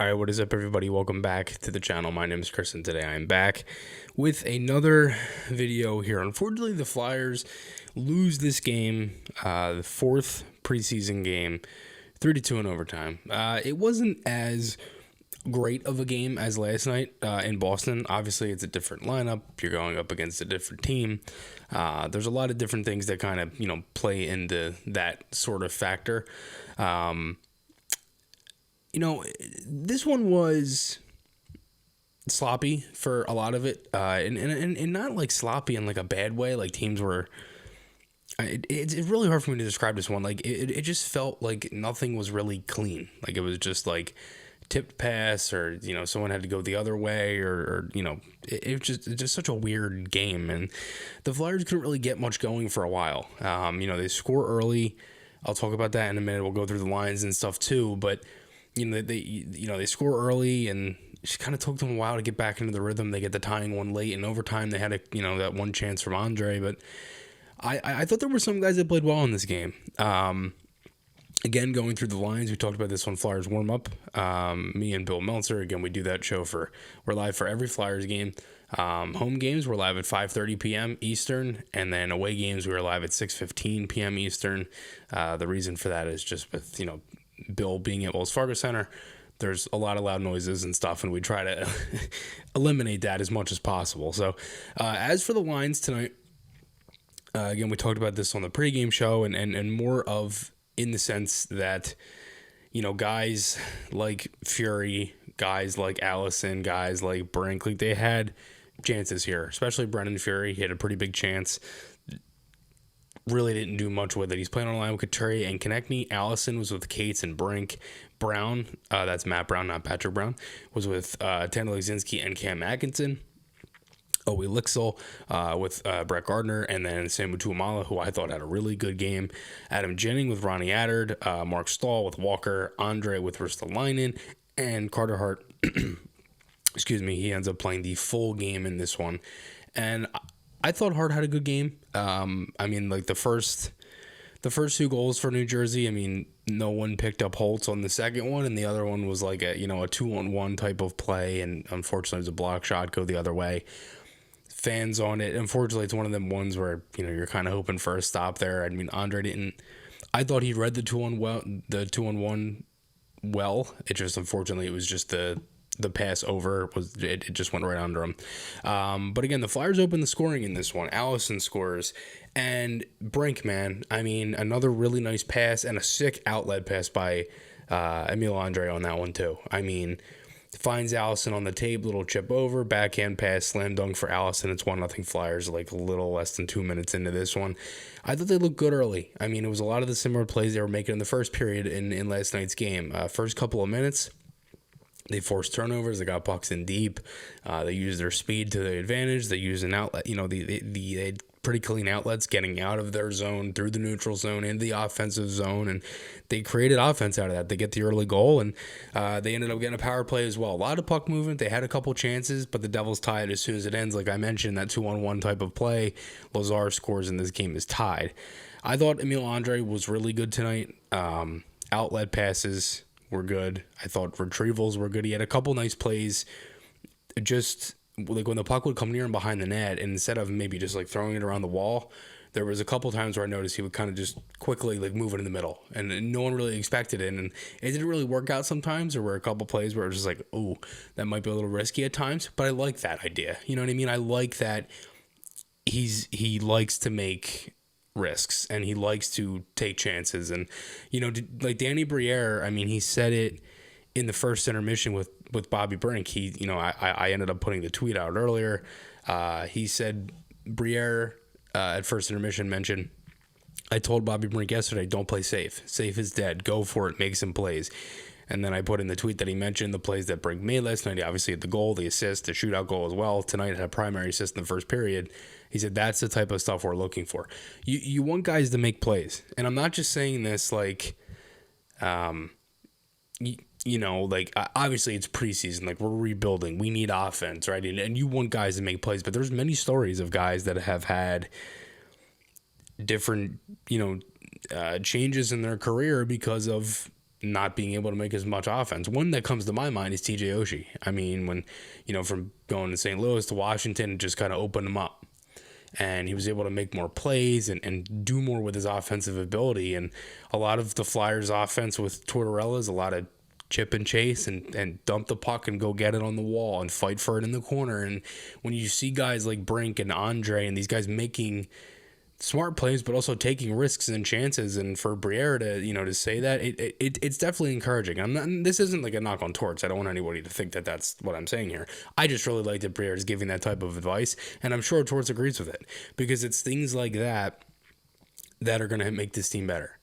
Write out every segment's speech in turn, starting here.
All right, what is up, everybody? Welcome back to the channel. My name is Chris, and today I am back with another video here. Unfortunately, the Flyers lose this game, the fourth preseason game, 3-2 in overtime. It wasn't as great of a game as last night in Boston. Obviously, it's a different lineup. You're going up against a different team. There's a lot of different things that kind of, play into that sort of factor. This one was sloppy for a lot of it, and not like sloppy in like a bad way. Like teams were, it's really hard for me to describe this one. Like it just felt like nothing was really clean. Like it was just like tipped pass, or someone had to go the other way, or it's just such a weird game, and the Flyers couldn't really get much going for a while. They score early. I'll talk about that in a minute. We'll go through the lines and stuff too, but. They score early, and it kind of took them a while to get back into the rhythm. They get the tying one late in overtime. They had that one chance from Andre, but I thought there were some guys that played well in this game. Again, going through the lines, we talked about this on Flyers warm up. Me and Bill Meltzer, again, we do that show we're live for every Flyers game. Home games, we're live at 5:30 p.m. Eastern, and then away games, we were live at 6:15 p.m. Eastern. The reason for that is just with, Bill being at Wells Fargo Center, there's a lot of loud noises and stuff, and we try to eliminate that as much as possible. So as for the lines tonight, again, we talked about this on the pregame show, and more of in the sense that, guys like Fury, guys like Allison, guys like Brink, like they had chances here, especially Brendan Fury. He had a pretty big chance. Really didn't do much with it. He's playing on a line with Couturier and Konechny. Allison was with Cates and Brink. Brown, that's Matt Brown, not Patrick Brown, was with Tanner Legzinski and Cam Atkinson. Owe Lixel with Brett Gardner, and then Samu Tuamala, who I thought had a really good game. Adam Jennings with Ronnie Attard, Mark Stahl with Walker, Andre with Ristolainen, and Carter Hart. Excuse me, he ends up playing the full game in this one. And I thought Hart had a good game. The first two goals for New Jersey, no one picked up Holtz on the second one, and the other one was like a 2-on-1 type of play, and unfortunately it was a block shot go the other way. Fans on it. Unfortunately, it's one of them ones where, you're kind of hoping for a stop there. Andre didn't. I thought he read the 2-on-1 well. It just, unfortunately, it was just the pass over it just went right under him. But again, the Flyers open the scoring in this one. Allison scores, and Brink, man, another really nice pass and a sick outlet pass by Emil Andre on that one too. Finds Allison on the tape, little chip over, backhand pass, slam dunk for Allison. It's 1-0 Flyers, like a little less than 2 minutes into this one. I thought they looked good early. It was a lot of the similar plays they were making in the first period in last night's game. First couple of minutes, they forced turnovers. They got pucks in deep. They used their speed to their advantage. They used an outlet. They had pretty clean outlets getting out of their zone, through the neutral zone, into the offensive zone, and they created offense out of that. They get the early goal, and they ended up getting a power play as well. A lot of puck movement. They had a couple chances, but the Devils tied as soon as it ends. Like I mentioned, that 2-on-1 type of play, Lazar scores, and this game is tied. I thought Emil Andre was really good tonight. Outlet passes were good. I thought retrievals were good. He had a couple nice plays, just like when the puck would come near him behind the net, and instead of maybe just like throwing it around the wall, there was a couple times where I noticed he would kind of just quickly like move it in the middle, and no one really expected it, and it didn't really work out sometimes. There were a couple plays where it was just like, oh, that might be a little risky at times, but I like that idea. You know what I mean? I like that he likes to make risks, and he likes to take chances, and like Danny Briere, he said it in the first intermission with Bobby Brink. I ended up putting the tweet out earlier. He said Briere at first intermission mentioned, I told Bobby Brink yesterday, don't play safe. Safe is dead. Go for it. Make some plays. And then I put in the tweet that he mentioned the plays that Brink made last night. He obviously had the goal, the assist, the shootout goal as well. Tonight had a primary assist in the first period. He said that's the type of stuff we're looking for. You want guys to make plays. And I'm not just saying this like, obviously it's preseason. Like, we're rebuilding. We need offense, right? And you want guys to make plays. But there's many stories of guys that have had different, changes in their career because of not being able to make as much offense. One that comes to my mind is TJ Oshie. I mean, when, from going to St. Louis to Washington, it just kind of opened him up. And he was able to make more plays and do more with his offensive ability. And a lot of the Flyers' offense with Tortorella is a lot of chip and chase and dump the puck and go get it on the wall and fight for it in the corner. And when you see guys like Brink and Andre and these guys making smart plays, but also taking risks and chances, and for Briere to say that, it's definitely encouraging. This isn't like a knock on Torts. I don't want anybody to think that that's what I'm saying here. I just really like that Briere is giving that type of advice, and I'm sure Torts agrees with it, because it's things like that are going to make this team better.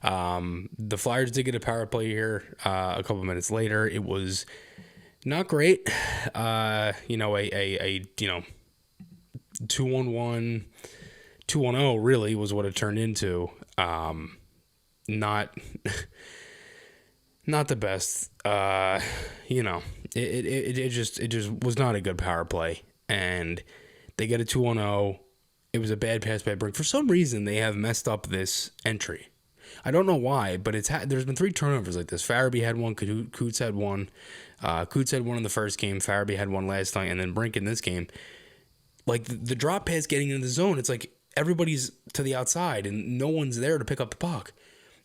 The Flyers did get a power play here a couple minutes later. It was not great. A 2-on-1. 2-1-0 really was what it turned into. Not the best. It just was not a good power play, and they get a 2-0. It was a bad pass by Brink. For some reason, they have messed up this entry. I don't know why, but there's been 3 turnovers like this. Farabee had one. Coots had one. Coots had one in the first game. Farabee had one last night, and then Brink in this game. Like the drop pass getting into the zone, it's like everybody's to the outside and no one's there to pick up the puck.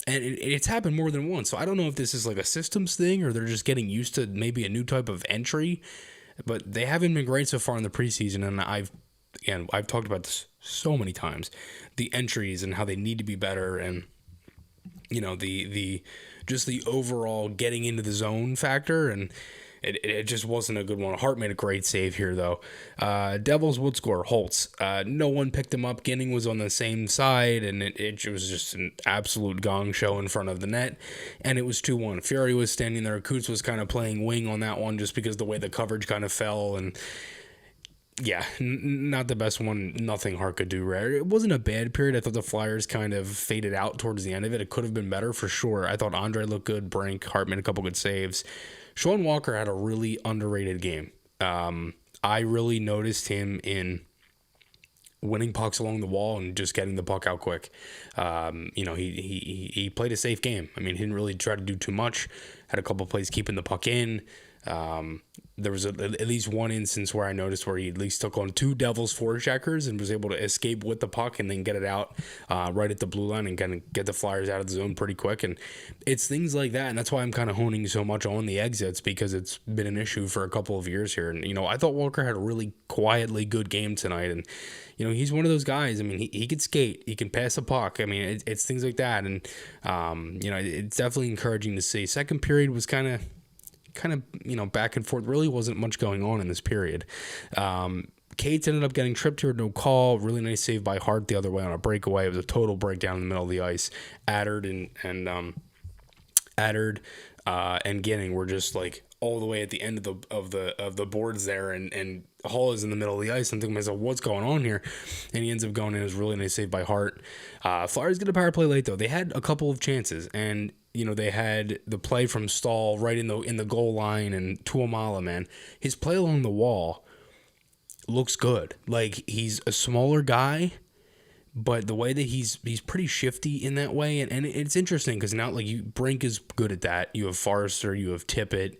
And it's happened more than once. So I don't know if this is like a systems thing or they're just getting used to maybe a new type of entry. But they haven't been great so far in the preseason. And I've talked about this so many times. The entries and how they need to be better, and the overall getting into the zone factor, and it just wasn't a good one. Hart made a great save here, though. Devils would score. Holtz. No one picked him up. Ginning was on the same side, and it was just an absolute gong show in front of the net, and it was 2-1. Fury was standing there. Coots was kind of playing wing on that one just because the way the coverage kind of fell, and yeah, not the best one. Nothing Hart could do. It wasn't a bad period. I thought the Flyers kind of faded out towards the end of it. It could have been better for sure. I thought Andre looked good. Brink, Hart made a couple good saves. Sean Walker had a really underrated game. I really noticed him in winning pucks along the wall and just getting the puck out quick. He played a safe game. I mean, he didn't really try to do too much. Had a couple plays keeping the puck in. There was at least one instance where I noticed where he at least took on 2 Devils forecheckers and was able to escape with the puck and then get it out right at the blue line and kind of get the Flyers out of the zone pretty quick. And it's things like that, and that's why I'm kind of honing so much on the exits, because it's been an issue for a couple of years here. And I thought Walker had a really quietly good game tonight, and he's one of those guys. I mean, he can skate, he can pass a puck. I mean, it's things like that, and it's definitely encouraging to see. Second period was kind of back and forth. Really wasn't much going on in this period. Cates ended up getting tripped here, no call. Really nice save by Hart the other way on a breakaway. It was a total breakdown in the middle of the ice. Adard and Ginning were just like all the way at the end of the boards there, and Hall is in the middle of the ice. I'm thinking to myself, what's going on here? And he ends up going in. It was a really nice save by Hart. Flyers get a power play late though. They had a couple of chances, and they had the play from Stahl right in the goal line, and Tuomala, man, his play along the wall looks good. Like, he's a smaller guy, but the way that he's pretty shifty in that way, and it's interesting because now Brink is good at that. You have Forrester, you have Tippett.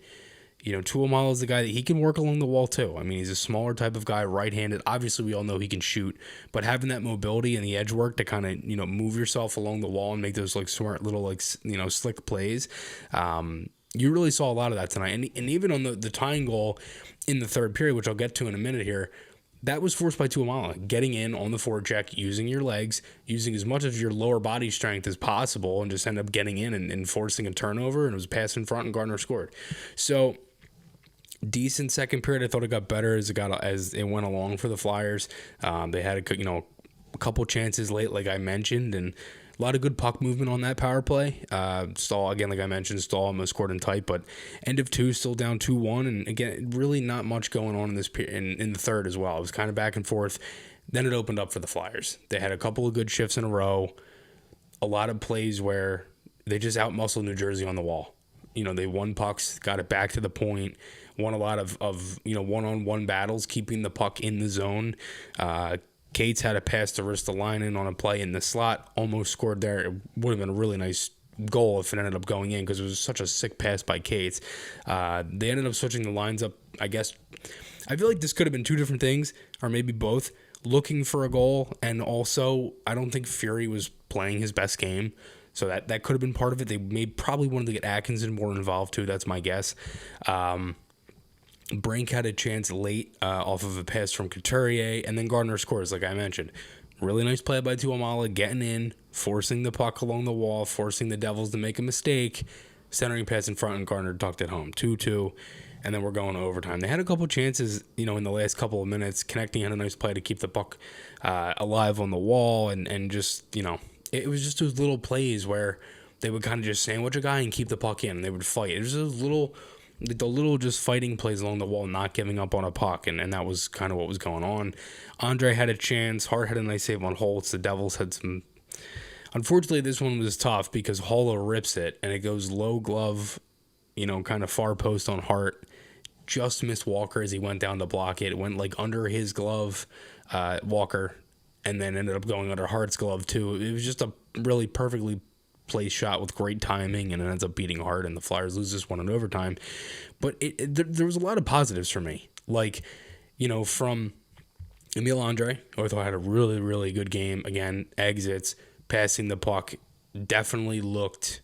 Tuomala is the guy that he can work along the wall too. I mean, he's a smaller type of guy, right-handed. Obviously, we all know he can shoot, but having that mobility and the edge work to kind of, move yourself along the wall and make those smart little slick plays, you really saw a lot of that tonight. And even on the tying goal in the third period, which I'll get to in a minute here, that was forced by Tuomala, getting in on the forecheck, using your legs, using as much of your lower body strength as possible, and just end up getting in and forcing a turnover, and it was a pass in front, and Gardner scored. So, decent second period. I thought it got better as it went along for the Flyers. They had a couple chances late, like I mentioned, and a lot of good puck movement on that power play. Stahl, again, like I mentioned, Stahl almost scored in tight, but end of 2, still down 2-1, and again, really not much going on in this in the third as well. It was kind of back and forth. Then it opened up for the Flyers. They had a couple of good shifts in a row. A lot of plays where they just outmuscled New Jersey on the wall. They won pucks, got it back to the point, won a lot of one-on-one battles, keeping the puck in the zone. Cates had a pass to Ristolainen on a play in the slot, almost scored there. It would have been a really nice goal if it ended up going in, because it was such a sick pass by Cates. They ended up switching the lines up, I guess. I feel like this could have been two different things, or maybe both. Looking for a goal, and also I don't think Fury was playing his best game, so that could have been part of it. They probably wanted to get Atkinson more involved too. That's my guess. Brink had a chance late off of a pass from Couturier, and then Gardner scores, like I mentioned. Really nice play by Tuamala, getting in, forcing the puck along the wall, forcing the Devils to make a mistake, centering pass in front, and Gardner ducked it home. 2-2, and then we're going to overtime. They had a couple chances, in the last couple of minutes. Connecting had a nice play to keep the puck alive on the wall, and just, it was just those little plays where they would kind of just sandwich a guy and keep the puck in, and they would fight. It was those little just fighting plays along the wall, not giving up on a puck, and that was kind of what was going on. Andre had a chance. Hart had a nice save on Holtz. The Devils had some. Unfortunately, this one was tough because Haula rips it, and it goes low glove, kind of far post on Hart. Just missed Walker as he went down to block it. It went like under his glove, Walker, and then ended up going under Hart's glove too. It was just a really perfectly placed shot with great timing, and it ends up beating Hart, and the Flyers lose this one in overtime. But there was a lot of positives for me. Like, from Emil Andre, who I thought had a really, really good game. Again, exits, passing the puck, definitely looked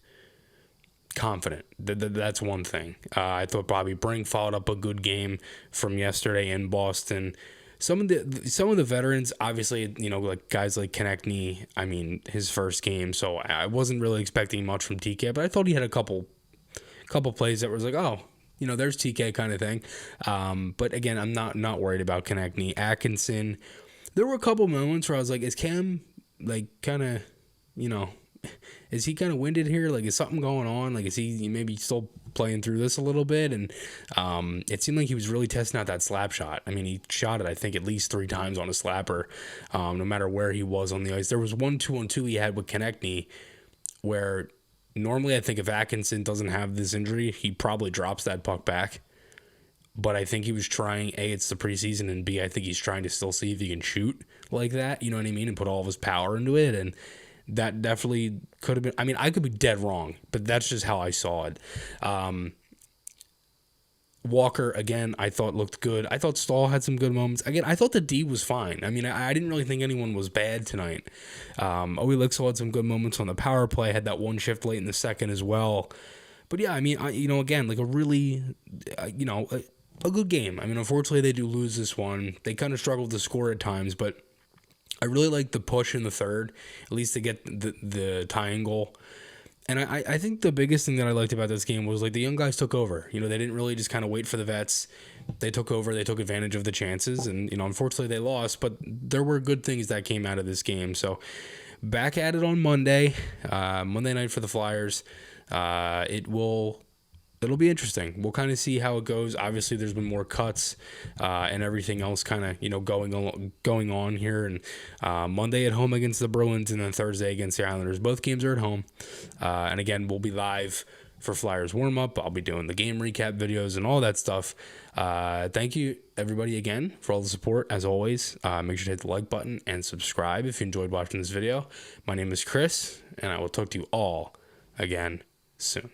confident. That's one thing. I thought Bobby Brink followed up a good game from yesterday in Boston. Some of the veterans, obviously, like guys like Konechny, his first game, so I wasn't really expecting much from TK, but I thought he had a couple plays that was like, oh, there's TK kind of thing. But again, I'm not worried about Konechny. Atkinson, there were a couple moments where I was like, is Cam like kind of, is he kind of winded here? Like, is something going on? Like, is he maybe still playing through this a little bit? And it seemed like he was really testing out that slap shot. He shot it, I think, at least 3 times on a slapper, no matter where he was on the ice. There was 1 2-on-2 he had with Konechny where normally I think if Atkinson doesn't have this injury, he probably drops that puck back. But I think he was trying, A, it's the preseason, and B, I think he's trying to still see if he can shoot like that, you know what I mean, and put all of his power into it. And that definitely could have been, I could be dead wrong, but that's just how I saw it. Walker, again, I thought looked good. I thought Stahl had some good moments. Again, I thought the D was fine. I didn't really think anyone was bad tonight. Owe Lixel had some good moments on the power play, had that one shift late in the second as well. But yeah, again, like a really, a good game. Unfortunately, they do lose this one. They kind of struggled to score at times, but I really liked the push in the third, at least to get the tying goal. And I think the biggest thing that I liked about this game was, like, the young guys took over. They didn't really just kind of wait for the vets. They took over. They took advantage of the chances. And, unfortunately they lost, but there were good things that came out of this game. So back at it on Monday night for the Flyers. It'll be interesting. We'll kind of see how it goes. Obviously, there's been more cuts and everything else kind of going on here. And Monday at home against the Bruins, and then Thursday against the Islanders. Both games are at home. And again, we'll be live for Flyers warm up. I'll be doing the game recap videos and all that stuff. Thank you everybody again for all the support as always. Make sure to hit the like button and subscribe if you enjoyed watching this video. My name is Chris, and I will talk to you all again soon.